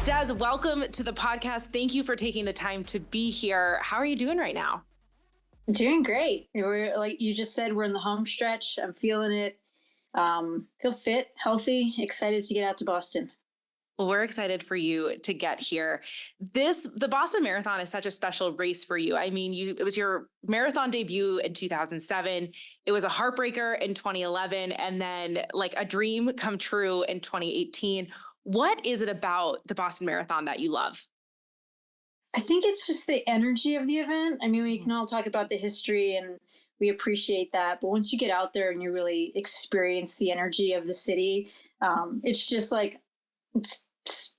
Des, welcome to the podcast. Thank you for taking the time to be here. How are you doing right now? Doing great. We're, like you just said, we're in the home stretch. I'm feeling it. Feel fit, healthy, excited to get out to Boston. Well, we're excited for you to get here. The Boston Marathon is such a special race for you. I mean, it was your marathon debut in 2007. It was a heartbreaker in 2011, and then like a dream come true in 2018. What is it about the Boston Marathon that you love? I think it's just the energy of the event. I mean, we can all talk about the history and we appreciate that. But once you get out there and you really experience the energy of the city, it's just like, it's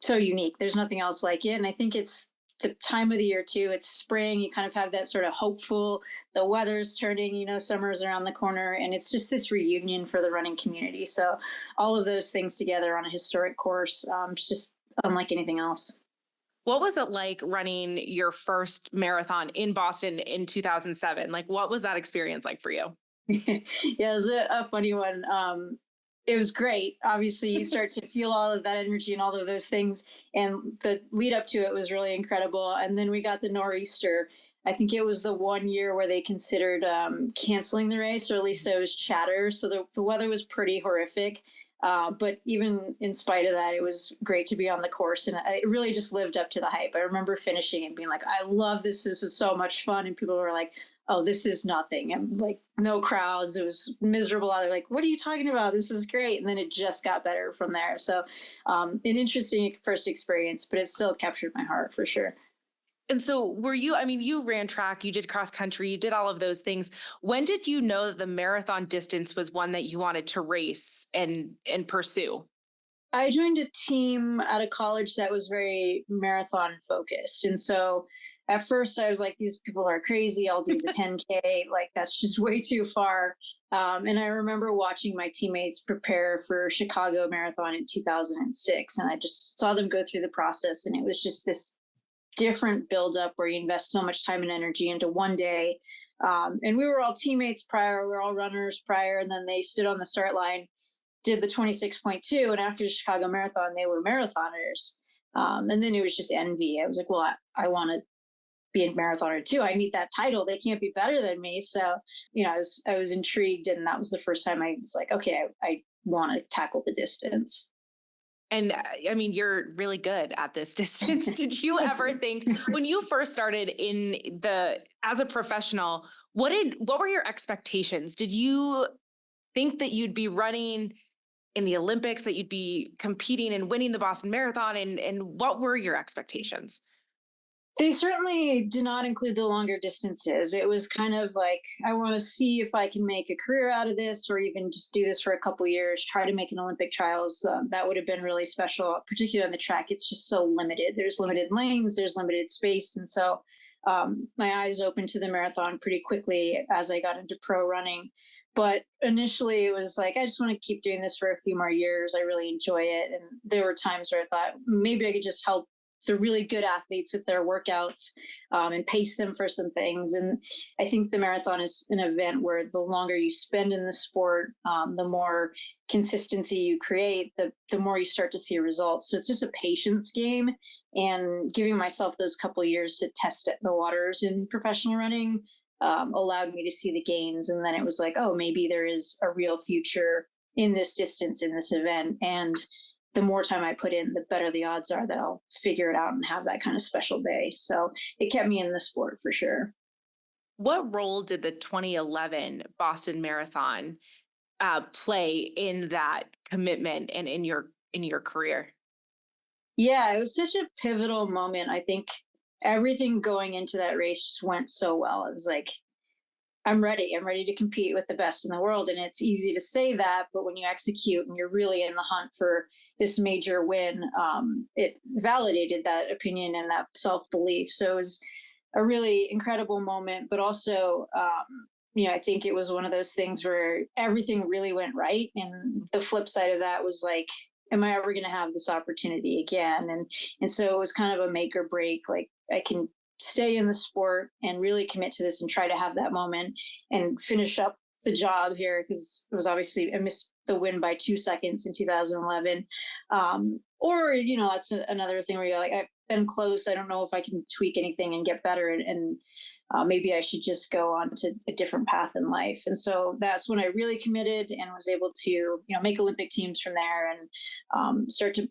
so unique. There's nothing else like it. And I think it's the time of the year too. It's spring. You kind of have that sort of hopeful, the weather's turning, summer's around the corner. And it's just this reunion for the running community. So all of those things together on a historic course, it's just unlike anything else. What was it like running your first marathon in Boston in 2007? Like, what was that experience like for you? Yeah, it was a funny one. It was great. Obviously, you start to feel all of that energy and all of those things. And the lead up to it was really incredible. And then we got the nor'easter. I think it was the one year where they considered canceling the race, or at least there was chatter. So the weather was pretty horrific. But even in spite of that, it was great to be on the course. And it really just lived up to the hype. I remember finishing and being like, I love this. This is so much fun. And people were like, oh, this is nothing. And like, no crowds. It was miserable. They're like, what are you talking about? This is great. And then it just got better from there. So an interesting first experience, but it still captured my heart for sure. And so you ran track, you did cross country, you did all of those things. When did you know that the marathon distance was one that you wanted to race and pursue? I joined a team at a college that was very marathon focused. And so at first I was like, these people are crazy. I'll do the 10K. Like, that's just way too far. And I remember watching my teammates prepare for Chicago Marathon in 2006. And I just saw them go through the process. And it was just this different buildup where you invest so much time and energy into one day. And we were all teammates prior. We were all runners prior. And then they stood on the start line, did the 26.2, and after the Chicago Marathon, they were marathoners. And then it was just envy. I was like, well, I want to be a marathoner too. I need that title. They can't be better than me. So, I was intrigued, and that was the first time I was like, okay, I want to tackle the distance. And I mean, you're really good at this distance. Did you ever think when you first started as a professional, what were your expectations? Did you think that you'd be running in the Olympics, that you'd be competing and winning the Boston Marathon? And what were your expectations? They certainly did not include the longer distances. It was kind of like, I want to see if I can make a career out of this, or even just do this for a couple of years, try to make an Olympic trials. That would have been really special, particularly on the track. It's just so limited. There's limited lanes, there's limited space. And so my eyes opened to the marathon pretty quickly as I got into pro running. But initially it was like, I just want to keep doing this for a few more years. I really enjoy it. And there were times where I thought maybe I could just help the really good athletes with their workouts and pace them for some things. And I think the marathon is an event where the longer you spend in the sport, the more consistency you create, the more you start to see results. So it's just a patience game, and giving myself those couple of years to test the waters in professional running allowed me to see the gains. And then it was like, oh, maybe there is a real future in this distance, in this event. And the more time I put in, the better the odds are that I'll figure it out and have that kind of special day. So it kept me in the sport for sure. What role did the 2011 Boston Marathon play in that commitment and in your career? Yeah, it was such a pivotal moment. I think everything going into that race just went so well. It was like, I'm ready. I'm ready to compete with the best in the world. And it's easy to say that, but when you execute and you're really in the hunt for this major win, it validated that opinion and that self-belief. So it was a really incredible moment, but also, I think it was one of those things where everything really went right. And the flip side of that was like, am I ever going to have this opportunity again? And so it was kind of a make or break. Like, I can stay in the sport and really commit to this and try to have that moment and finish up the job here, because it was obviously, I missed the win by 2 seconds in 2011. Or, that's another thing where you're like, I've been close. I don't know if I can tweak anything and get better. And maybe I should just go on to a different path in life. And so that's when I really committed and was able to, make Olympic teams from there and start to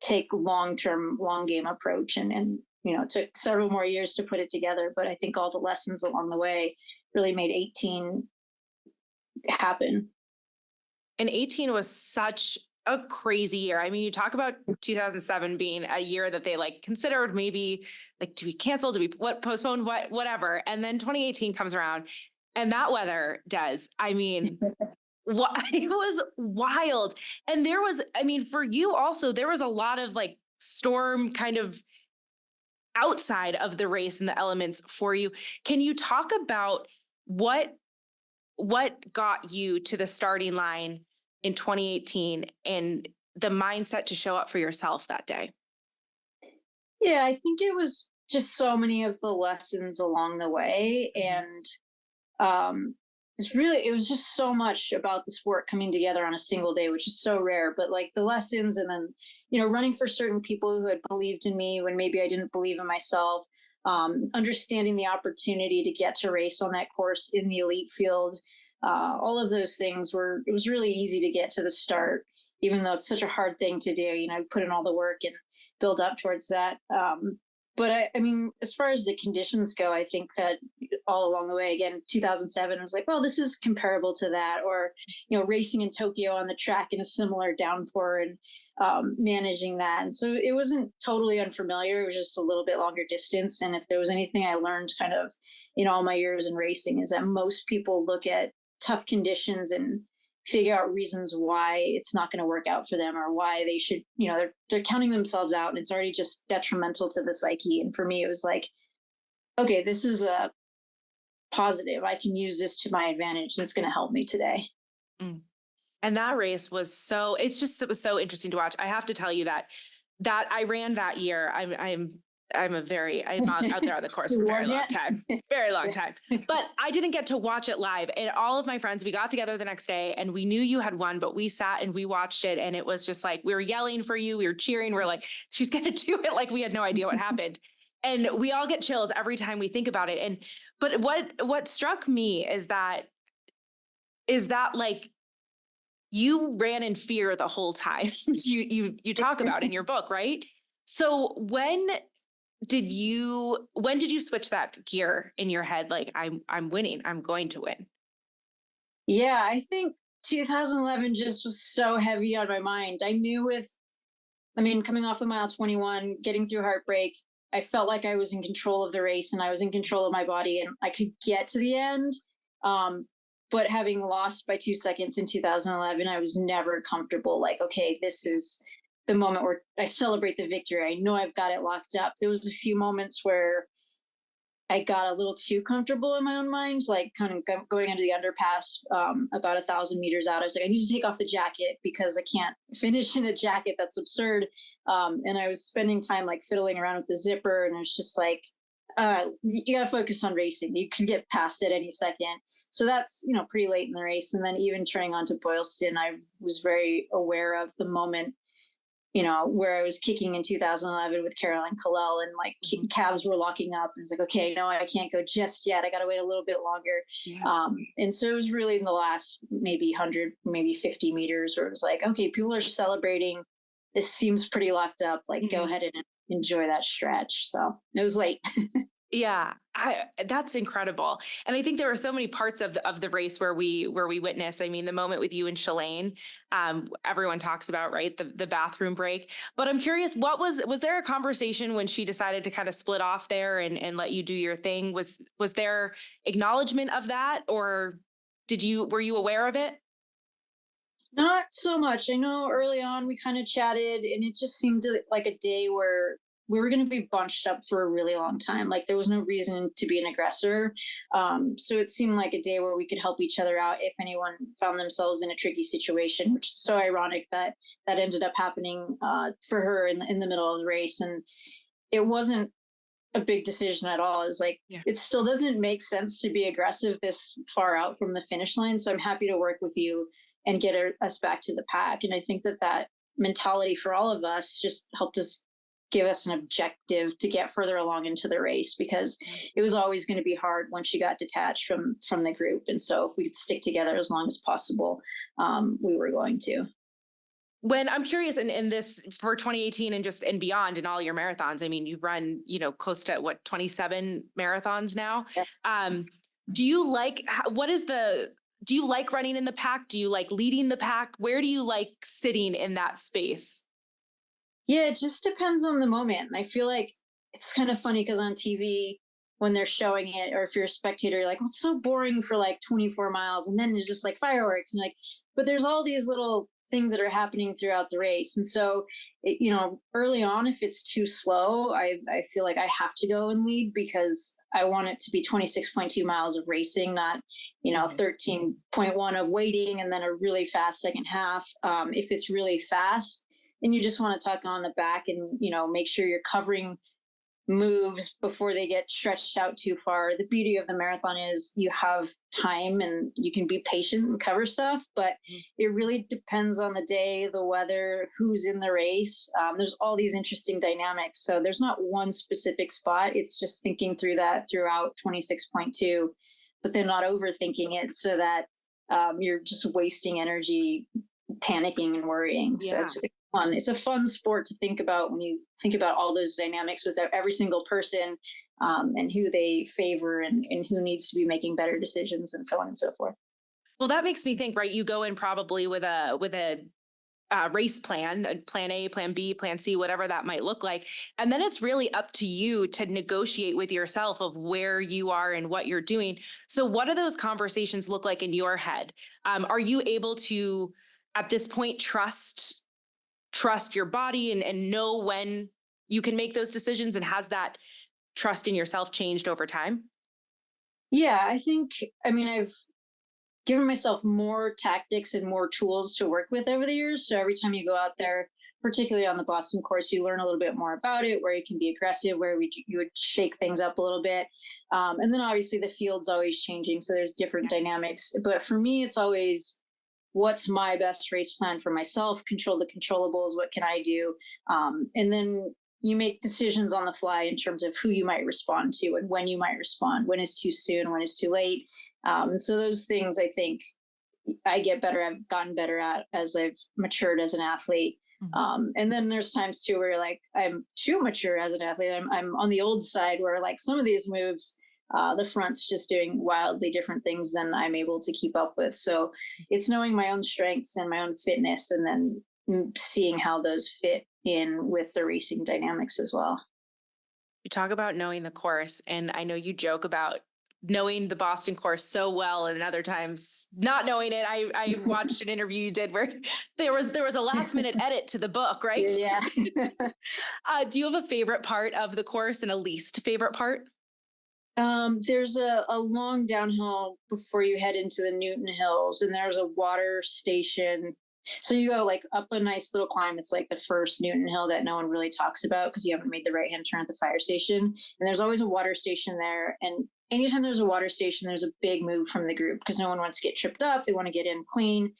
take long-term, long game approach. And it took several more years to put it together. But I think all the lessons along the way really made 18 happen. And 18 was such a crazy year. I mean, you talk about 2007 being a year that they like considered maybe like, do we cancel? Do we postpone? Whatever. And then 2018 comes around and that weather does. I mean, it was wild. And there was, I mean, for you also, there was a lot of like storm kind of outside of the race and the elements for you. Can you talk about what got you to the starting line in 2018 and the mindset to show up for yourself that day? Yeah, I think it was just so many of the lessons along the way. And it was just so much about the sport coming together on a single day, which is so rare. But like the lessons and then, running for certain people who had believed in me when maybe I didn't believe in myself, understanding the opportunity to get to race on that course in the elite field. All of those things it was really easy to get to the start, even though it's such a hard thing to do, put in all the work and build up towards that. But I mean, as far as the conditions go, I think that all along the way, again, 2007, I was like, well, this is comparable to that. Or, racing in Tokyo on the track in a similar downpour and managing that. And so it wasn't totally unfamiliar. It was just a little bit longer distance. And if there was anything I learned kind of in all my years in racing is that most people look at tough conditions and figure out reasons why it's not going to work out for them or why they should, they're counting themselves out and it's already just detrimental to the psyche. And for me, it was like, okay, this is a positive. I can use this to my advantage and it's going to help me today. Mm. And that race was it was so interesting to watch. I have to tell you that I ran that year. I'm out there on the course for a very long time, but I didn't get to watch it live. And all of my friends, we got together the next day and we knew you had won, but we sat and we watched it. And it was just like, we were yelling for you. We were cheering. We're like, she's going to do it. Like we had no idea what happened. And we all get chills every time we think about it. But what struck me is that like you ran in fear the whole time. you talk about in your book, right? So when did you switch that gear in your head? Like I'm winning, I'm going to win. Yeah, I think 2011 just was so heavy on my mind. I knew coming off of mile 21, getting through heartbreak, I felt like I was in control of the race and I was in control of my body and I could get to the end. But having lost by 2 seconds in 2011, I was never comfortable. Like, okay, this is the moment where I celebrate the victory. I know I've got it locked up. There was a few moments where I got a little too comfortable in my own mind, like kind of going under the underpass about 1,000 meters out. I was like, I need to take off the jacket because I can't finish in a jacket. That's absurd. And I was spending time like fiddling around with the zipper and it's just like, you got to focus on racing. You can get past it any second. So that's, pretty late in the race. And then even turning on to Boylston, I was very aware of the moment, where I was kicking in 2011 with Caroline Kalel and like calves were locking up. And it's like, okay, no, I can't go just yet. I got to wait a little bit longer. Yeah. And so it was really in the last maybe 100, maybe 50 meters where it was like, okay, people are celebrating. This seems pretty locked up. Like, go ahead and enjoy that stretch. So it was late. Yeah, that's incredible. And I think there were so many parts of the race where we witnessed, I mean, the moment with you and Shalane, everyone talks about, right? The bathroom break. But I'm curious, was there a conversation when she decided to kind of split off there and let you do your thing? Was there acknowledgement of that, or were you aware of it? Not so much. I know early on we kind of chatted and it just seemed like a day where we were going to be bunched up for a really long time. Like there was no reason to be an aggressor. So it seemed like a day where we could help each other out if anyone found themselves in a tricky situation, which is so ironic that ended up happening for her in the middle of the race. And it wasn't a big decision at all. It was like, It still doesn't make sense to be aggressive this far out from the finish line. So I'm happy to work with you and get us back to the pack. And I think that mentality for all of us just helped us give us an objective to get further along into the race, because it was always going to be hard once you got detached from the group. And so if we could stick together as long as possible, we were going to. When I'm curious in this for 2018 and just and beyond in all your marathons, I mean, you've run, close to what, 27 marathons now. Yeah. Do you like, do you like running in the pack? Do you like leading the pack? Where do you like sitting in that space? Yeah, it just depends on the moment. And I feel like it's kind of funny because on TV, when they're showing it, or if you're a spectator, you're like, "Well, it's so boring for like 24 miles." And then it's just like fireworks. And like, but there's all these little things that are happening throughout the race. And so, early on, if it's too slow, I feel like I have to go and lead, because I want it to be 26.2 miles of racing, not, 13.1 of waiting and then a really fast second half. If it's really fast, and you just want to tuck on the back and make sure you're covering moves before they get stretched out too far. The beauty of the marathon is you have time and you can be patient and cover stuff, but it really depends on the day, the weather, who's in the race. There's all these interesting dynamics, so there's not one specific spot. It's just thinking through that throughout 26.2, but then not overthinking it so that you're just wasting energy panicking and worrying. Yeah. So it's fun. It's a fun sport to think about when you think about all those dynamics with every single person, and who they favor, and who needs to be making better decisions, and so on and so forth. Well, that makes me think, right? You go in probably with a race plan, plan A, plan B, plan C, whatever that might look like. And then it's really up to you to negotiate with yourself of where you are and what you're doing. So what do those conversations look like in your head? Are you able to, at this point, trust your body and know when you can make those decisions? And has that trust in yourself changed over time? Yeah, I've given myself more tactics and more tools to work with over the years. So every time you go out there, particularly on the Boston course, you learn a little bit more about it, where you can be aggressive, where you would shake things up a little bit. And then obviously the field's always changing. So there's different dynamics. But for me, it's always, what's my best race plan for myself? Control the controllables. What can I do? And then you make decisions on the fly in terms of who you might respond to and when you might respond, when is too soon, when is too late. And so those things, I think I've gotten better at as I've matured as an athlete. And then there's times too where like I'm too mature as an athlete. I'm on the old side where like some of these moves, the front's just doing wildly different things than I'm able to keep up with. So it's knowing my own strengths and my own fitness, and then seeing how those fit in with the racing dynamics as well. You talk about knowing the course, and I know you joke about knowing the Boston course so well, and other times not knowing it. I watched an interview you did where there was a last minute edit to the book, right? Yeah. Do you have a favorite part of the course and a least favorite part? There's a long downhill before you head into the Newton Hills, and there's a water station. So you go like up a nice little climb. It's like the first Newton Hill that no one really talks about because you haven't made the right hand turn at the fire station. And there's always a water station there. And anytime there's a water station, there's a big move from the group because no one wants to get tripped up. They want to get in clean.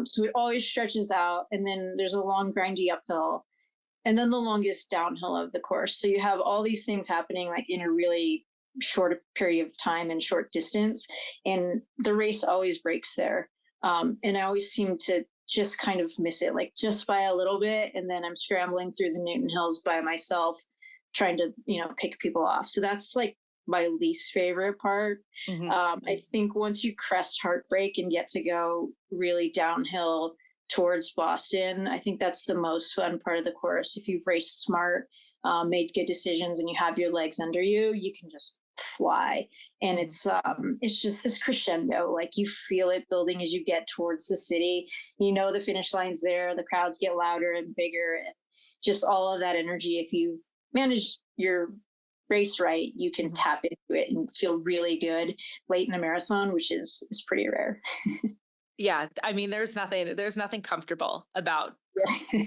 So it always stretches out. And then there's a long, grindy uphill, and then the longest downhill of the course. So you have all these things happening like in a really short period of time and short distance. And the race always breaks there. And I always seem to just kind of miss it, like just by a little bit. And then I'm scrambling through the Newton Hills by myself, trying to, pick people off. So that's like my least favorite part. I think once you crest heartbreak and get to go really downhill towards Boston, I think that's the most fun part of the course. If you've raced smart, made good decisions, and you have your legs under you, you can just fly. And it's just this crescendo, like you feel it building as you get towards the city. The finish line's there, the crowds get louder and bigger, and just all of that energy. If you've managed your race right, you can tap into it and feel really good late in a marathon, which is pretty rare. Yeah. I mean, there's nothing comfortable about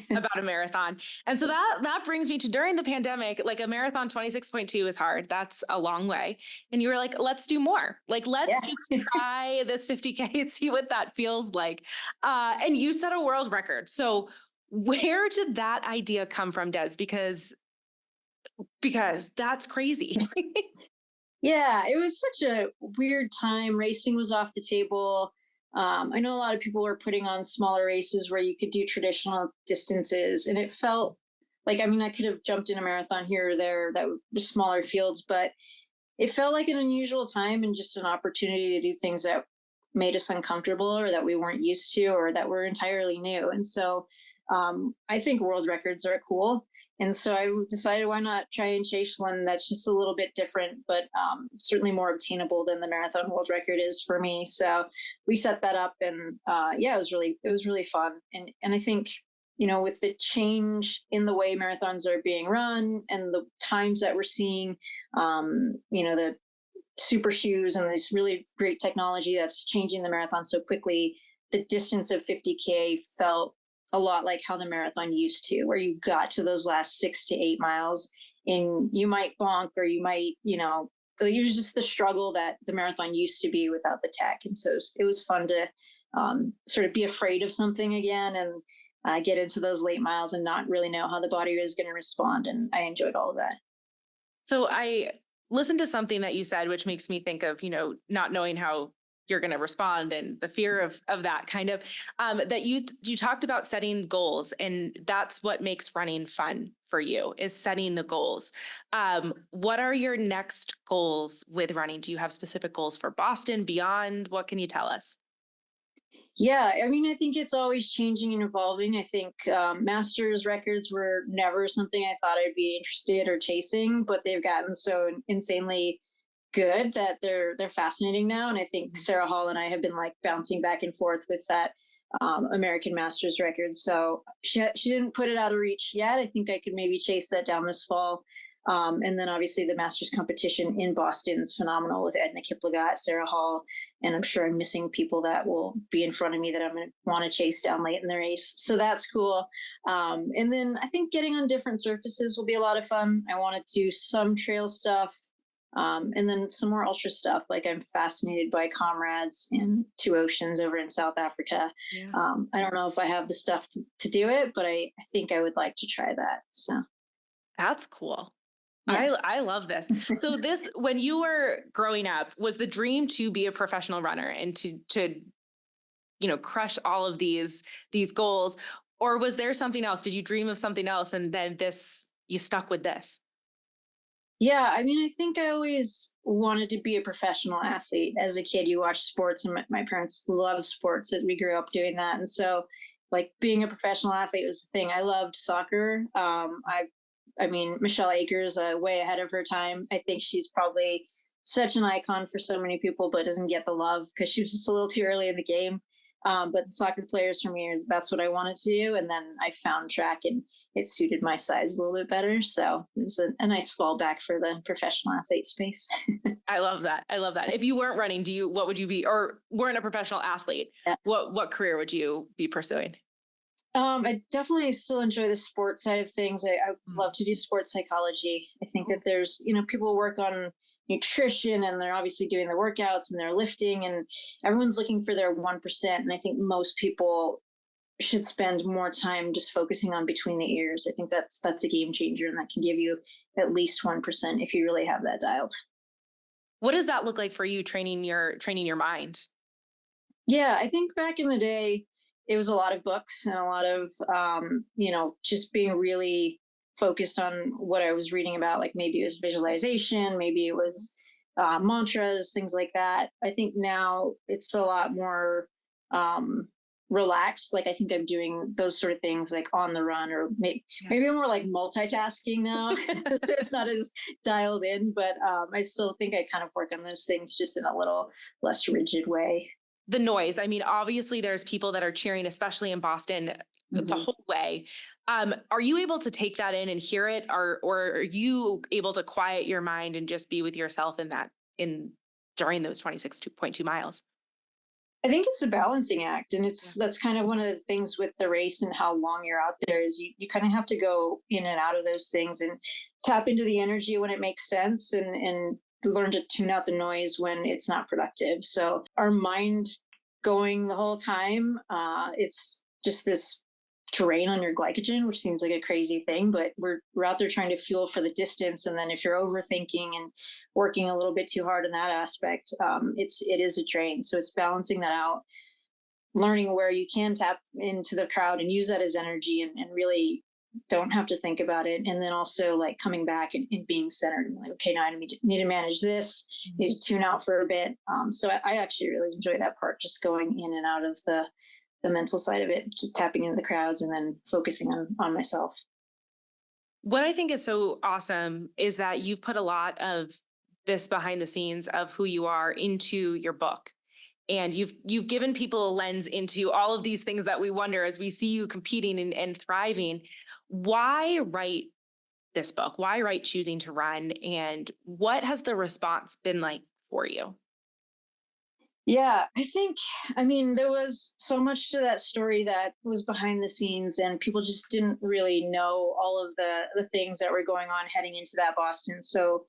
a marathon. And so that brings me to, during the pandemic, like a marathon 26.2 is hard. That's a long way. And you were like, let's do more. Like, let's just try this 50K and see what that feels like. And you set a world record. So Where did that idea come from, Des? Because that's crazy. Yeah, it was such a weird time. Racing was off the table. I know a lot of people were putting on smaller races where you could do traditional distances, and it felt like, I mean, I could have jumped in a marathon here or there that were smaller fields, but it felt like an unusual time and just an opportunity to do things that made us uncomfortable or that we weren't used to or that were entirely new. And so I think world records are cool. And so I decided, why not try and chase one that's just a little bit different, but certainly more obtainable than the marathon world record is for me. So we set that up, and yeah, it was really fun. And I think, you know, with the change in the way marathons are being run and the times that we're seeing, you know, the super shoes and this really great technology that's changing the marathon so quickly, the distance of 50K felt a lot like how the marathon used to, where you got to those last 6 to 8 miles and you might bonk or you might, you know, it was just the struggle that the marathon used to be without the tech. And so it was fun to sort of be afraid of something again and get into those late miles and not really know how the body was going to respond. And I enjoyed all of that. So I listened to something that you said, which makes me think of, you know, not knowing how you're going to respond and the fear of that kind of, that you talked about setting goals, and that's what makes running fun for you, is setting the goals. What are your next goals with running? Do you have specific goals for Boston, beyond? What can you tell us? Yeah, I mean, I think it's always changing and evolving. I think masters records were never something I thought I'd be interested or chasing, but they've gotten so insanely good that they're fascinating now. And I think Sarah Hall and I have been like bouncing back and forth with that American Masters record. So she didn't put it out of reach yet. I think I could maybe chase that down this fall. And then obviously the Masters competition in Boston is phenomenal with Edna Kiplagat, Sarah Hall, and I'm sure I'm missing people that will be in front of me that I'm going to want to chase down late in the race. So that's cool. And then I think getting on different surfaces will be a lot of fun. I want to do some trail stuff. And then some more ultra stuff. Like, I'm fascinated by Comrades and Two Oceans over in South Africa. Yeah. I don't know if I have the stuff to do it, but I think I would like to try that. So that's cool. Yeah. I love this. So this, when you were growing up, was the dream to be a professional runner and to, you know, crush all of these goals? Or was there something else? Did you dream of something else and then you stuck with this? Yeah, I mean, I think I always wanted to be a professional athlete. As a kid, you watch sports, and my parents love sports. We grew up doing that. And so, like, being a professional athlete was the thing. I loved soccer. I mean, Michelle Akers, way ahead of her time. I think she's probably such an icon for so many people, but doesn't get the love because she was just a little too early in the game. But soccer players for me, that's what I wanted to do. And then I found track and it suited my size a little bit better. So it was a nice fallback for the professional athlete space. I love that. I love that. If you weren't running, what would you be, or weren't a professional athlete? Yeah. What career would you be pursuing? I definitely still enjoy the sports side of things. I love to do sports psychology. I think that there's, you know, people work on nutrition and they're obviously doing the workouts and they're lifting and everyone's looking for their 1%. And I think most people should spend more time just focusing on between the ears. I think that's a game changer, and that can give you at least 1% if you really have that dialed. What does that look like for you, training your mind? Yeah, I think back in the day, it was a lot of books and a lot of, you know, just being really focused on what I was reading about. Like, maybe it was visualization, maybe it was mantras, things like that. I think now it's a lot more relaxed. Like, I think I'm doing those sort of things like on the run, or maybe more like multitasking now. So it's not as dialed in, but I still think I kind of work on those things just in a little less rigid way. The noise. I mean, obviously there's people that are cheering, especially in Boston, the whole way. Are you able to take that in and hear it, or are you able to quiet your mind and just be with yourself during those 26.2 miles? I think it's a balancing act, and that's kind of one of the things with the race and how long you're out there is you kind of have to go in and out of those things and tap into the energy when it makes sense, and learn to tune out the noise when it's not productive. So our mind going the whole time, it's just this drain on your glycogen, which seems like a crazy thing, but we're out there trying to fuel for the distance. And then if you're overthinking and working a little bit too hard in that aspect, it is a drain. So it's balancing that out, learning where you can tap into the crowd and use that as energy, and really don't have to think about it. And then also like coming back and being centered and like, okay, now I need to manage this, need to tune out for a bit. So I actually really enjoy that part, just going in and out of the mental side of it, tapping into the crowds and then focusing on myself. What I think is so awesome is that you've put a lot of this behind the scenes of who you are into your book. And you've given people a lens into all of these things that we wonder as we see you competing and thriving. Why write this book? Why write Choosing to Run? And what has the response been like for you? Yeah, I mean, there was so much to that story that was behind the scenes, and people just didn't really know all of the things that were going on heading into that Boston. So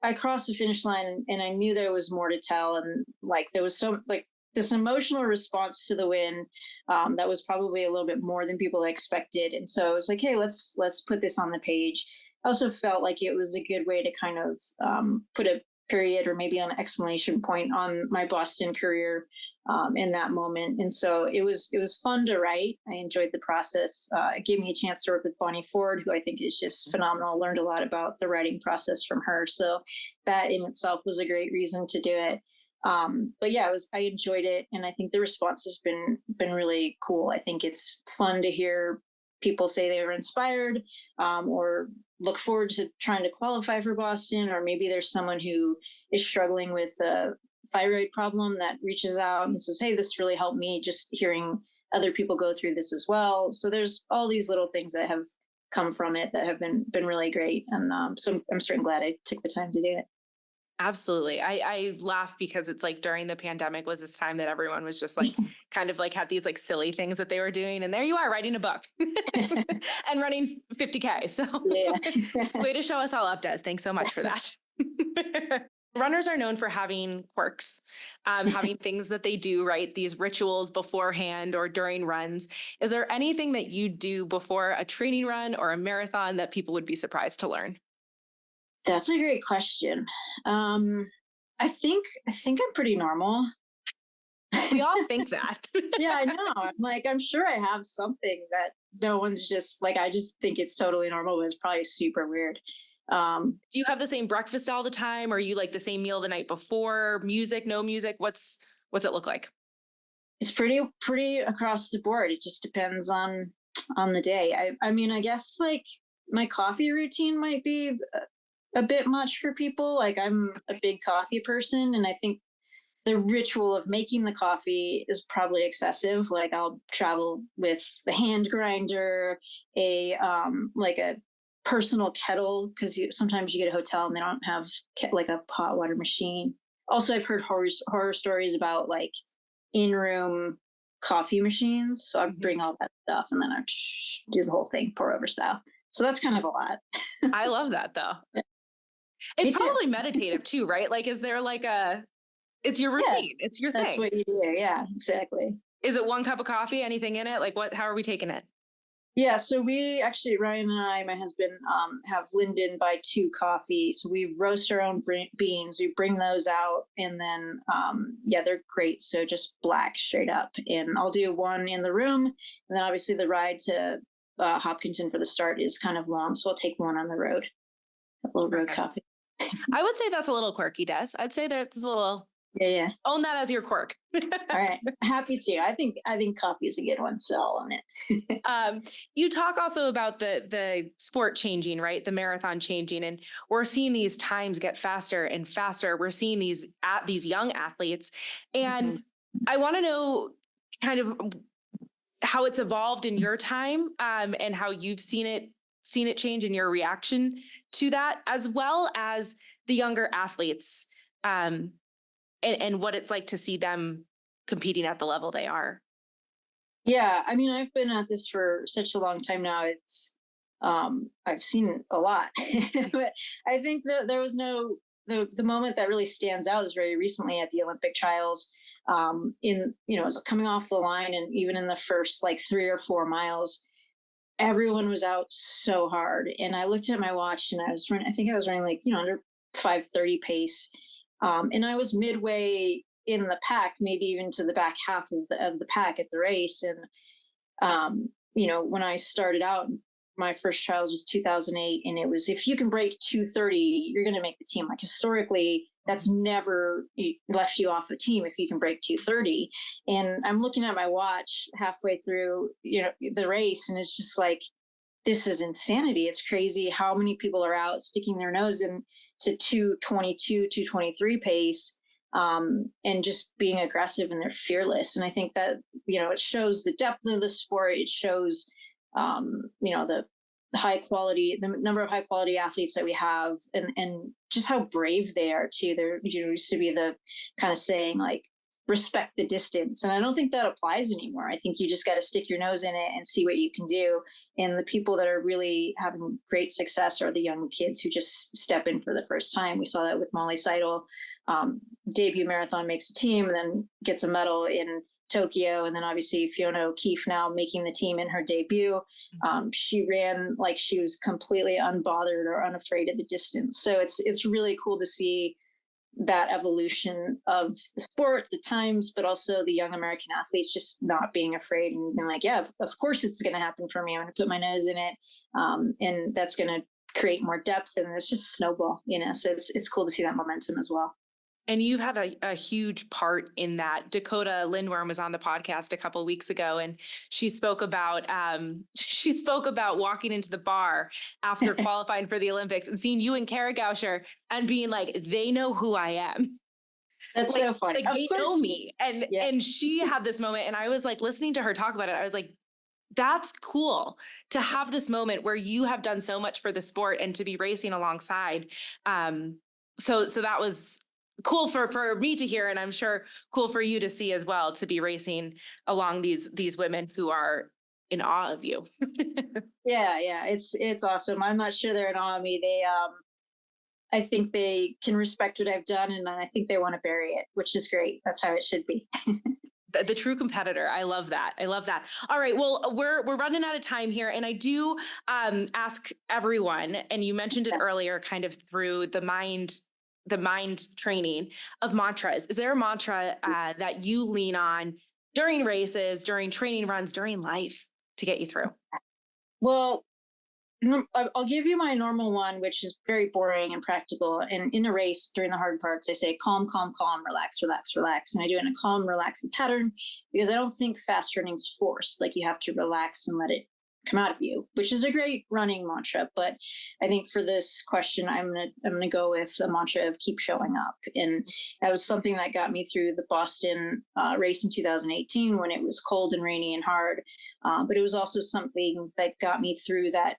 I crossed the finish line, and I knew there was more to tell. And like, there was so like this emotional response to the win, that was probably a little bit more than people expected. And so it was like, hey, let's put this on the page. I also felt like it was a good way to kind of put a period or maybe an exclamation point on my Boston career in that moment. And so it was fun to write. I enjoyed the process. It gave me a chance to work with Bonnie Ford, who I think is just phenomenal. Learned a lot about the writing process from her. So that in itself was a great reason to do it. But yeah, I enjoyed it. And I think the response has been really cool. I think it's fun to hear people say they were inspired, or look forward to trying to qualify for Boston, or maybe there's someone who is struggling with a thyroid problem that reaches out and says, hey, this really helped me, just hearing other people go through this as well. So there's all these little things that have come from it that have been really great. And so I'm certainly glad I took the time to do it. Absolutely. I laugh because it's like during the pandemic was this time that everyone was just like kind of like had these like silly things that they were doing. And there you are writing a book and running 50K. So Yeah. way to show us all up, Des. Thanks so much for that. Runners are known for having quirks, having things that they do, right? These rituals beforehand or during runs. Is there anything that you do before a training run or a marathon that people would be surprised to learn? That's a great question. I think I'm pretty normal. We all think that. Yeah, I know. I'm sure I have something that no one's just like, I just think it's totally normal, but it's probably super weird. Do you have the same breakfast all the time? Or are you like the same meal the night before? Music, no music? What's it look like? It's pretty across the board. It just depends on the day. I mean, I guess like my coffee routine might be a bit much for people. Like, I'm a big coffee person, and I think the ritual of making the coffee is probably excessive. Like, I'll travel with the hand grinder, like a personal kettle, because sometimes you get a hotel and they don't have like a hot water machine. Also, I've heard horror stories about like in-room coffee machines. So I bring all that stuff and then I do the whole thing pour over style. So that's kind of a lot. I love that though. Me It's too. probably meditative too, right? Like, is there like it's your Yeah, routine. It's your that's thing. what you do. Yeah, exactly. Is it one cup of coffee? Anything in it? Like how are we taking it? Yeah, so we actually, Ryan and I, my husband, have Linden by two coffee. So we roast our own beans. We bring those out, and then yeah, they're great. So just black straight up, and I'll do one in the room, and then obviously the ride to Hopkinton for the start is kind of long, so I'll take one on the road, a little road Perfect. coffee. I would say that's a little quirky, Des. I'd say that's a little Yeah. own that as your quirk. All right, happy to. I think coffee is a good one, so I'll own it. You talk also about the sport changing, right? The marathon changing, and we're seeing these times get faster and faster. We're seeing these young athletes, and I want to know kind of how it's evolved in your time, and how you've seen it change in your reaction to that, as well as the younger athletes, and what it's like to see them competing at the level they are. Yeah, I mean, I've been at this for such a long time now. I've seen a lot, but I think that there was the moment that really stands out is very recently at the Olympic trials. coming off the line, and even in the first like 3 or 4 miles, everyone was out so hard. And I looked at my watch and I think I was running like, under 5:30 pace. And I was midway in the pack, maybe even to the back half of the pack at the race. And, when I started out, my first trials was 2008. And it was, if you can break 2:30, you're going to make the team. Like historically, that's never left you off a team if you can break 2:30. And I'm looking at my watch halfway through, the race, and it's just like, this is insanity. It's crazy how many people are out sticking their nose into 2:22, 2:23 pace, and just being aggressive, and they're fearless. And I think that, it shows the depth of the sport. It shows, the high quality, the number of high quality athletes that we have, and just how brave they are too. There, used to be the kind of saying like, respect the distance. And I don't think that applies anymore. I think you just got to stick your nose in it and see what you can do. And the people that are really having great success are the young kids who just step in for the first time. We saw that with Molly Seidel, debut marathon, makes a team and then gets a medal in Tokyo. And then obviously Fiona O'Keefe now making the team in her debut. She ran like she was completely unbothered or unafraid of the distance. So it's really cool to see that evolution of the sport, the times, but also the young American athletes just not being afraid and being like, yeah, of course it's going to happen for me. I'm going to put my nose in it. And that's going to create more depth, and it's just a snowball, so it's cool to see that momentum as well. And you've had a huge part in that. Dakota Lindworm was on the podcast a couple of weeks ago, and she spoke about walking into the bar after qualifying for the Olympics and seeing you and Kara Gauscher and being like, they know who I am. That's so funny. Like they know me. And she had this moment, and I was like listening to her talk about it. I was like, that's cool to have this moment where you have done so much for the sport and to be racing alongside. So that was cool for me to hear, and I'm sure cool for you to see as well, to be racing along these women who are in awe of you. Yeah, it's awesome. I'm not sure they're in awe of me. I think they can respect what I've done, and I think they want to bury it, which is great. That's how it should be. The true competitor. I love that. All right. Well, we're running out of time here. And I do ask everyone, and you mentioned it earlier, kind of through the mind training of mantras. Is there a mantra that you lean on during races, during training runs, during life to get you through? Well, I'll give you my normal one, which is very boring and practical. And in a race, during the hard parts, I say calm, calm, calm, relax, relax, relax. And I do it in a calm, relaxing pattern, because I don't think fast running's forced. Like, you have to relax and let it come out of you, which is a great running mantra. But I think for this question, I'm gonna go with a mantra of keep showing up. And that was something that got me through the Boston race in 2018 when it was cold and rainy and hard. But it was also something that got me through that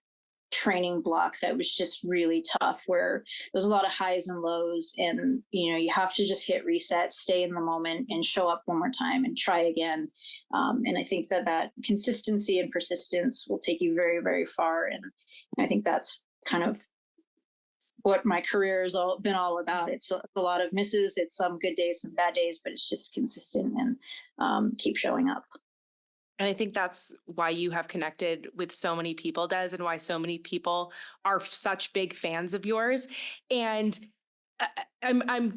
training block that was just really tough, where there's a lot of highs and lows, and you have to just hit reset, stay in the moment, and show up one more time and try again. And I think that consistency and persistence will take you very, very far. And I think that's kind of what my career has been all about. It's a lot of misses, it's some good days, some bad days, but it's just consistent and keep showing up. And I think that's why you have connected with so many people, Des, and why so many people are such big fans of yours. And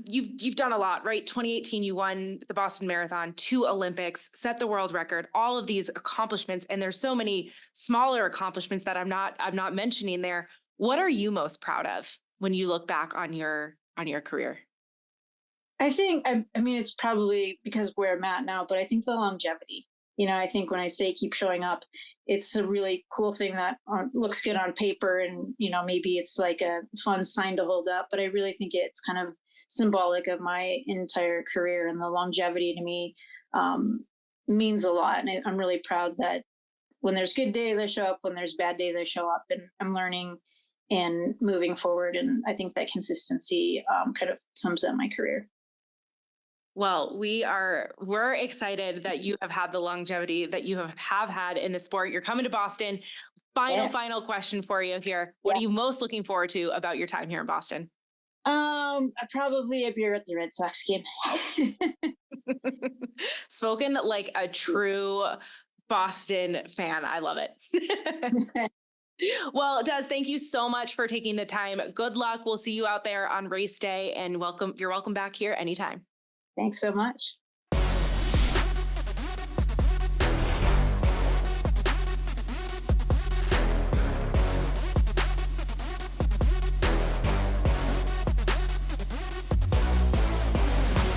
you've done a lot, right? 2018, you won the Boston Marathon, 2 Olympics, set the world record, all of these accomplishments. And there's so many smaller accomplishments that I'm not mentioning there. What are you most proud of when you look back on your career? I think, I mean, it's probably because where I'm at now, but I think the longevity. I think when I say keep showing up, it's a really cool thing that looks good on paper, and, maybe it's like a fun sign to hold up, but I really think it's kind of symbolic of my entire career, and the longevity to me means a lot. And I'm really proud that when there's good days, I show up. When there's bad days, I show up, and I'm learning and moving forward. And I think that consistency kind of sums up my career. Well, we're excited that you have had the longevity that you have had in the sport. You're coming to Boston. Final question for you here. What are you most looking forward to about your time here in Boston? Probably a beer at the Red Sox game. Spoken like a true Boston fan. I love it. Well, Des, thank you so much for taking the time. Good luck. We'll see you out there on race day and welcome. You're welcome back here anytime. Thanks so much.